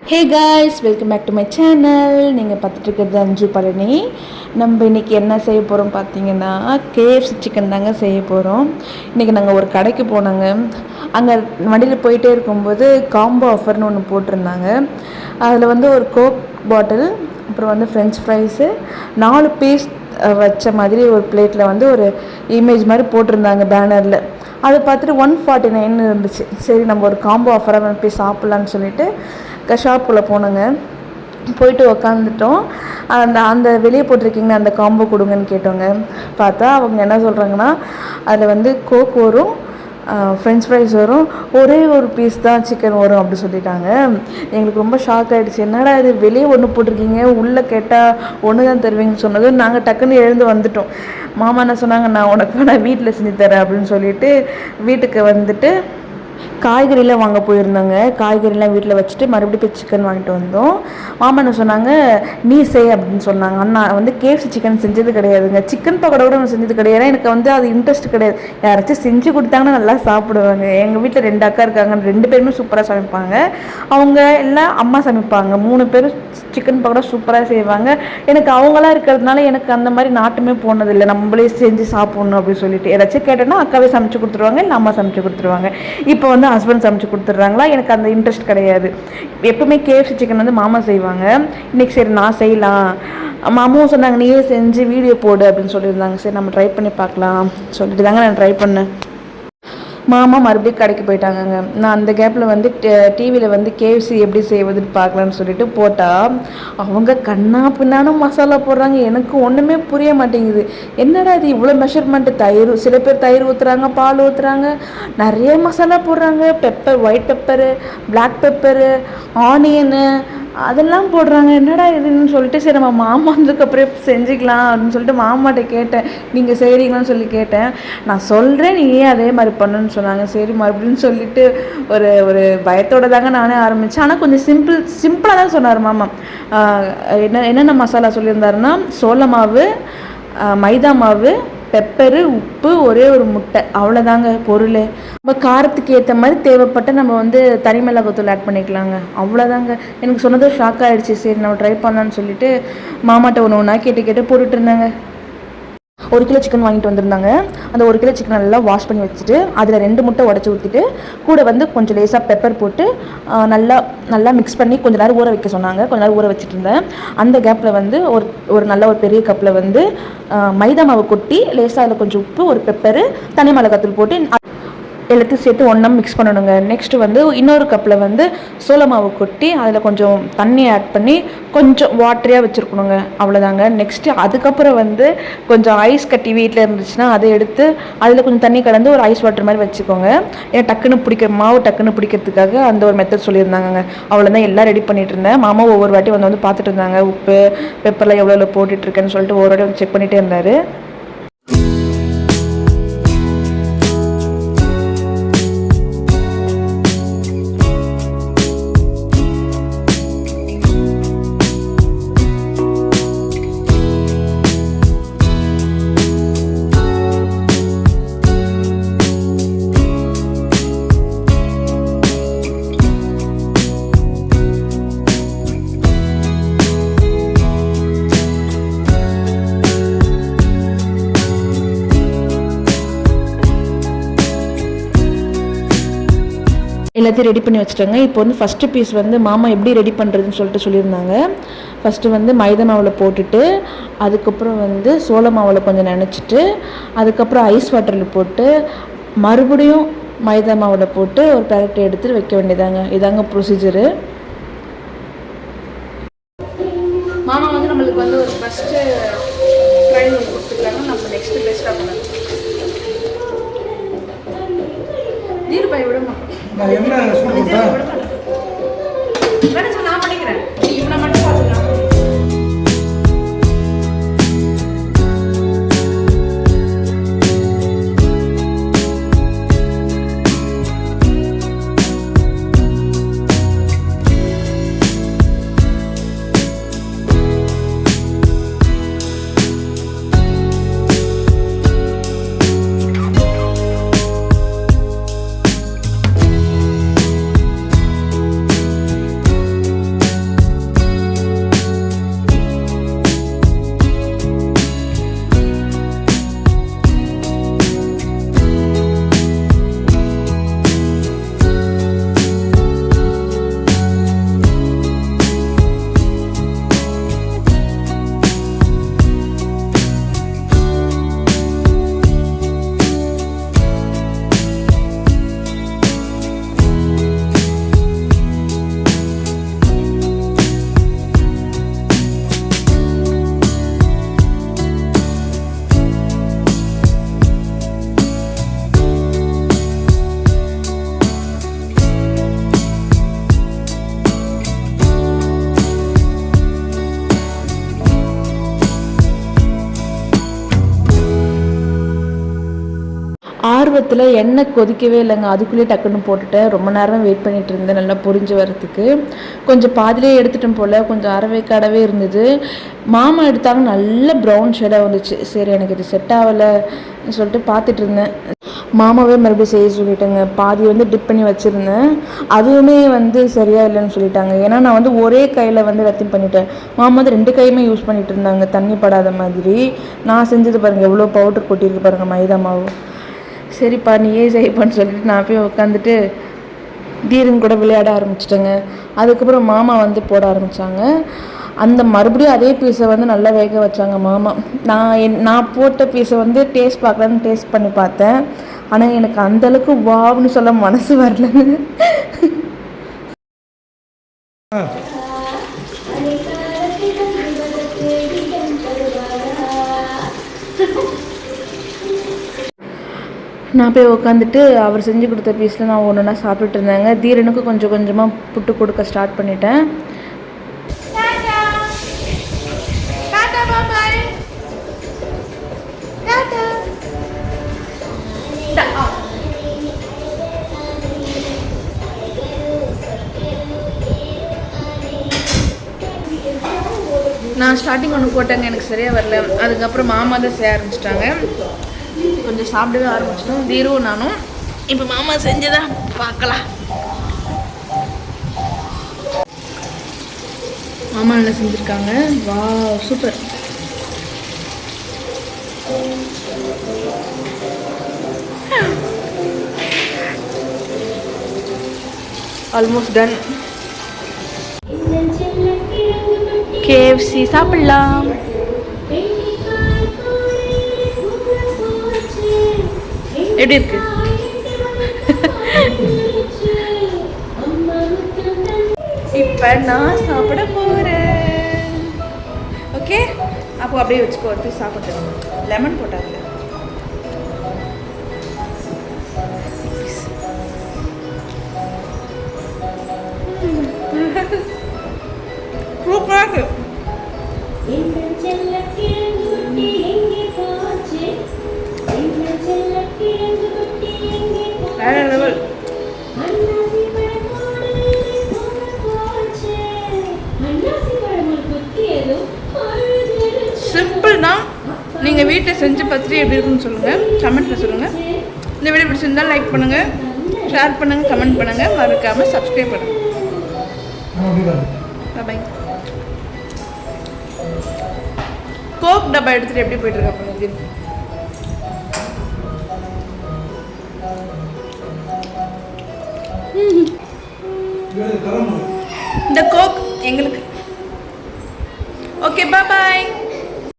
Hey guys, welcome back to my channel. நீங்கள் பார்த்துட்டு இருக்கிறது அஞ்சு பழனி. நம்ம இன்றைக்கி என்ன செய்ய போகிறோம் பார்த்தீங்கன்னா, கேஎஃப்சி சிக்கன் தாங்க செய்ய போகிறோம். இன்றைக்கி நாங்கள் ஒரு கடைக்கு போனாங்க. அங்கே வண்டியில் போயிட்டே இருக்கும்போது காம்போ ஆஃபர்னு ஒன்று போட்டிருந்தாங்க. அதில் வந்து ஒரு கோக் பாட்டில், அப்புறம் வந்து ஃப்ரெஞ்ச் ஃப்ரைஸு, 4 பீஸ் வச்ச மாதிரி ஒரு பிளேட்டில் வந்து ஒரு இமேஜ் மாதிரி போட்டிருந்தாங்க பேனரில். அதை பார்த்துட்டு 149 இருந்துச்சு. சரி, நம்ம ஒரு காம்போ ஆஃபராக போய் சாப்பிட்லான்னு சொல்லிட்டு ஷாப்புக்குள்ளே போனோங்க. போயிட்டு உக்காந்துட்டோம். அந்த வெளியே போட்டிருக்கீங்கன்னா அந்த காம்போ கொடுங்கன்னு கேட்டோங்க. பார்த்தா அவங்க என்ன சொல்கிறாங்கன்னா, அதில் வந்து கோக் வரும், ஃப்ரெஞ்ச் ஃப்ரைஸ் வரும், ஒரே ஒரு பீஸ் தான் சிக்கன் வரும் அப்படி சொல்லிட்டாங்க. எங்களுக்கு ரொம்ப ஷாக் ஆகிடுச்சு. என்னடா இது, வெளியே ஒன்று போட்டிருக்கீங்க, உள்ளே கேட்டால் ஒன்று தான் தருவீங்கன்னு சொன்னதும் நாங்கள் டக்குன்னு எழுந்து வந்துட்டோம். மாமா என்ன சொன்னாங்க, நான் வீட்டில் செஞ்சு தரேன் அப்படின்னு சொல்லிட்டு வீட்டுக்கு வந்துட்டு காய்கறிலாம் வாங்க போயிருந்தாங்க. காய்கறிலாம் வீட்டில் வச்சுட்டு மறுபடியும் போய் சிக்கன் வாங்கிட்டு வந்தோம். மாமா என்ன சொன்னாங்க, நீ செய் அப்படின்னு சொன்னாங்க. அண்ணா வந்து கேஎஃப்சி சிக்கன் செஞ்சது கிடையாதுங்க, சிக்கன் பக்கோடா கூட செஞ்சது கிடையாது. எனக்கு வந்து அது இன்ட்ரெஸ்ட் கிடையாது. யாராச்சும் செஞ்சு கொடுத்தாங்கன்னா நல்லா சாப்பிடுவாங்க. எங்கள் வீட்டில் 2 அக்கா இருக்காங்க, 2 பேருமே சூப்பராக சமைப்பாங்க. அவங்க எல்லாம் அம்மா சமைப்பாங்க, 3 பேரும் சிக்கன் பக்கோடா சூப்பராக செய்வாங்க. எனக்கு அவங்களாம் இருக்கிறதுனால எனக்கு அந்த மாதிரி நாட்டுமே போனதில்லை. நம்மளே செஞ்சு சாப்பிட்ணும் அப்படின்னு சொல்லிட்டு ஏதாச்சும் கேட்டோன்னா அக்காவே சமைச்சு கொடுத்துருவாங்க, இல்லை அம்மா சமைச்சு கொடுத்துருவாங்க. இப்போ வந்து ஹஸ்பண்ட் சமைச்சு கொடுத்துட்றாங்களா, எனக்கு அந்த இன்ட்ரெஸ்ட் கிடையாது. எப்பவுமே கேஎஃப்சி சிக்கன் வந்து மாமா செய்வாங்க. இன்றைக்கி சரி நான் செய்யலாம், மாமாவும் சொன்னாங்க நீயே செஞ்சு வீடியோ போடு அப்படின்னு சொல்லியிருந்தாங்க. சரி நம்ம ட்ரை பண்ணி பார்க்கலாம் சொல்லிட்டு தாங்க நான் ட்ரை பண்ணேன். மாமா மறுபடியும் கடைக்கு போயிட்டாங்கங்க. நான் அந்த கேப்பில் வந்து டிவியில் வந்து கேஎஃப்சி எப்படி செய்வதுன்னு பார்க்கலான்னு சொல்லிட்டு போட்டால் அவங்க கண்ணா பின்னான மசாலா போடுறாங்க. எனக்கு ஒன்றுமே புரிய மாட்டேங்குது. என்னடா இது இவ்வளோ மெஷர்மெண்ட்டு, தயிர் சில பேர் தயிர் ஊற்றுறாங்க, பால் ஊற்றுறாங்க, நிறைய மசாலா போடுறாங்க, pepper, white pepper, black pepper, onion அதெல்லாம் போடுறாங்க. என்னடா இதுன்னு சொல்லிட்டு சரி நம்ம மாமா வந்ததுக்கப்புறம் செஞ்சுக்கலாம் அப்படின்னு சொல்லிட்டு மாமாட்ட கேட்டேன், நீங்கள் செய்கிறீங்களான்னு சொல்லி கேட்டேன். நான் சொல்கிறேன், நீ ஏன் அதே மாதிரி பண்ணுன்னு சொன்னாங்க. சரி மறுபடியும் சொல்லிட்டு ஒரு பயத்தோடு தாங்க நானே ஆரம்பித்தேன். ஆனால் கொஞ்சம் சிம்பிளாக தான் சொன்னார் மாமா. என்னென்ன மசாலா சொல்லியிருந்தாருன்னா, சோள மாவு, மைதா மாவு, பெப்பரு, உப்பு, ஒரே ஒரு முட்டை, அவ்வளோதாங்க பொருள். நம்ம காரத்துக்கு ஏற்ற மாதிரி தேவைப்பட்ட நம்ம வந்து தனி மிளகாத்தூள் ஆட் பண்ணிக்கலாங்க, அவ்வளோதாங்க. எனக்கு சொன்னதும் ஷாக் ஆகிடுச்சு. சரி நம்ம ட்ரை பண்ணலான்னு சொல்லிட்டு மாமாட்ட ஒன்று கேட்டு போட்டுட்டு இருந்தாங்க. 1 கிலோ சிக்கன் வாங்கிட்டு வந்திருந்தாங்க. அந்த 1 கிலோ சிக்கன் நல்லா வாஷ் பண்ணி வச்சுட்டு அதில் 2 முட்டை உடச்சி ஊற்றிட்டு கூட வந்து கொஞ்சம் லேசாக பெப்பர் போட்டு நல்லா மிக்ஸ் பண்ணி கொஞ்சம் நேரம் ஊற வைக்க சொன்னாங்க. கொஞ்சம் நேரம் ஊற வச்சுட்டு இருந்தேன். அந்த கேப்பில் வந்து ஒரு நல்ல ஒரு பெரிய கப்பில் வந்து மைதா மாவு கொட்டி லேசாக அதில் கொஞ்சம் உப்பு, ஒரு பெப்பரு, தனி மிளகாத்தூள் போட்டு எல்லாத்தையும் சேர்த்து ஒன்றா மிக்ஸ் பண்ணணுங்க. நெக்ஸ்ட்டு வந்து இன்னொரு கப்பில் வந்து சோள மாவு கொட்டி அதில் கொஞ்சம் தண்ணி ஆட் பண்ணி கொஞ்சம் வாட்டரியாக வச்சுருக்கணுங்க, அவ்வளோதாங்க. நெக்ஸ்ட்டு அதுக்கப்புறம் வந்து கொஞ்சம் ஐஸ் கட்டி வீட்டில் இருந்துச்சுன்னா அதை எடுத்து அதில் கொஞ்சம் தண்ணி கலந்து ஒரு ஐஸ் வாட்டர் மாதிரி வச்சுக்கோங்க. ஏன்னா மாவு டக்குன்னு பிடிக்கிறதுக்காக அந்த ஒரு மெத்தட் சொல்லியிருந்தாங்க. அவ்வளோதான், எல்லாம் ரெடி பண்ணிட்டு இருந்தேன். மாமா ஒவ்வொரு வாட்டி வந்து பார்த்துட்டு இருந்தாங்க, உப்பு பெப்பர்லாம் எவ்வளோ போட்டுட்ருக்கேன்னு சொல்லிட்டு ஒவ்வொரு வாட்டி செக் பண்ணிகிட்டே இருந்தார். எல்லாத்தையும் ரெடி பண்ணி வச்சுட்டாங்க. இப்போ வந்து ஃபஸ்ட்டு பீஸ் வந்து மாமா எப்படி ரெடி பண்ணுறதுன்னு சொல்லியிருந்தாங்க. ஃபஸ்ட்டு வந்து மைதா மாவில் போட்டுட்டு அதுக்கப்புறம் வந்து சோள மாவில் கொஞ்சம் நினச்சிட்டு அதுக்கப்புறம் ஐஸ் வாட்டரில் போட்டு மறுபடியும் மைதா மாவில் போட்டு ஒரு பேக்கெட் எடுத்துகிட்டு வைக்க வேண்டியதாங்க. இதாங்க ப்ரொசீஜரு. மாமா வந்து நம்மளுக்கு வந்து ஒரு ஃபஸ்ட்டு ட்ரைன் கொடுத்துருக்காங்க. நம்ம நெக்ஸ்ட்டு பெஸ்ட்டாக பண்ணணும். தீர்ப்பாய் விடுமா, நான் என்ன சொல்றேன் நான் பண்ணிக்கிறேன், இவனை மட்டும் பார்த்துக்கலாம். ஆர்வத்தில் எண்ணெய் கொதிக்கவே இல்லைங்க, அதுக்குள்ளேயே டக்குன்னு போட்டுட்டேன். ரொம்ப நேரம் வெயிட் பண்ணிகிட்டு இருந்தேன் நல்லா பொரிஞ்சு வரத்துக்கு. கொஞ்சம் பாதிலே எடுத்துட்டேன் போல், கொஞ்சம் அரைவேக்காடவே இருந்தது. மாமா எடுத்தாங்க, நல்ல ப்ரௌன் ஷேடாக வந்துச்சு. சரி எனக்கு இது செட் ஆகலை சொல்லிட்டு பார்த்துட்டு இருந்தேன். மாமாவே மறுபடியும் செய்ய சொல்லிட்டேங்க. பாதி வந்து டிப் பண்ணி வச்சுருந்தேன், அதுவுமே வந்து சரியாக இல்லைன்னு சொல்லிட்டாங்க. ஏன்னா நான் வந்து ஒரே கையில் வந்து ரத்திங் பண்ணிட்டேன். மாமா வந்து 2 கையுமே யூஸ் பண்ணிகிட்டு இருந்தாங்க தண்ணி படாத மாதிரி. நான் செஞ்சது பாருங்கள் எவ்வளோ பவுடர் கொட்டியிருக்கு பாருங்கள் மைதா மாவு. சரிப்பா நீயே செய்யப்பான்னு சொல்லிட்டு நான் போய் உட்காந்துட்டு தீரன் கூட விளையாட ஆரம்பிச்சிட்டேங்க. அதுக்கப்புறம் மாமா வந்து போட ஆரம்பித்தாங்க. அந்த மறுபடியும் அதே பீஸை வந்து நல்லா வேக வச்சாங்க மாமா. நான் போட்ட பீஸை வந்து டேஸ்ட் பார்க்கலான்னு டேஸ்ட் பண்ணி பார்த்தேன். ஆனால் எனக்கு அந்தளவுக்கு வாவ்னு சொல்ல மனசு வரலங்க. நான் போய் உட்காந்துட்டு அவர் செஞ்சு கொடுத்த பீஸில் நான் ஒன்றுனா சாப்பிட்டுட்டு இருந்தேங்க. தீரனுக்கு கொஞ்சம் கொஞ்சமாக புட்டு கொடுக்க ஸ்டார்ட் பண்ணிட்டேன். நான் ஸ்டார்டிங் ஒன்று போட்டேங்க, எனக்கு சரியாக வரல. அதுக்கப்புறம் மாமா தான் செய்ய ஆரம்பிச்சிட்டாங்க. கொஞ்சம் சாப்பிடவே ஆரம்பிச்சிட்டோம் தீரும் நானும். இப்போ மாமா செஞ்சதா பார்க்கலாம். மாமா நல்லா செஞ்சுருக்காங்க. வா சூப்பர். Almost done. KFC சாப்பிடலாம். எப்படி இருக்கு? இப்போ நான் சாப்பிட போகிறேன். ஓகே, அப்போ அப்படியே வச்சுக்கோ, வந்து சாப்பிட்டு லெமன் போட்டாங்க. சூப்பராக இருக்கு. வேற லெவல். சிம்பிள் தான். நீங்கள் வீட்டில் செஞ்சு பார்த்துட்டு எப்படி இருக்குன்னு சொல்லுங்கள், கமெண்ட்டில் சொல்லுங்கள். இந்த வீடியோ பிடிச்சிருந்தால் லைக் பண்ணுங்கள், ஷேர் பண்ணுங்கள், கமெண்ட் பண்ணுங்கள், மறக்காமல் சப்ஸ்கிரைப் பண்ணுங்கள். பாய். கோக் டப்பா எடுத்துகிட்டு எப்படி போயிட்டுருக்கா? இந்த கோக் எங்களுக்கு. ஓகே, பாய்.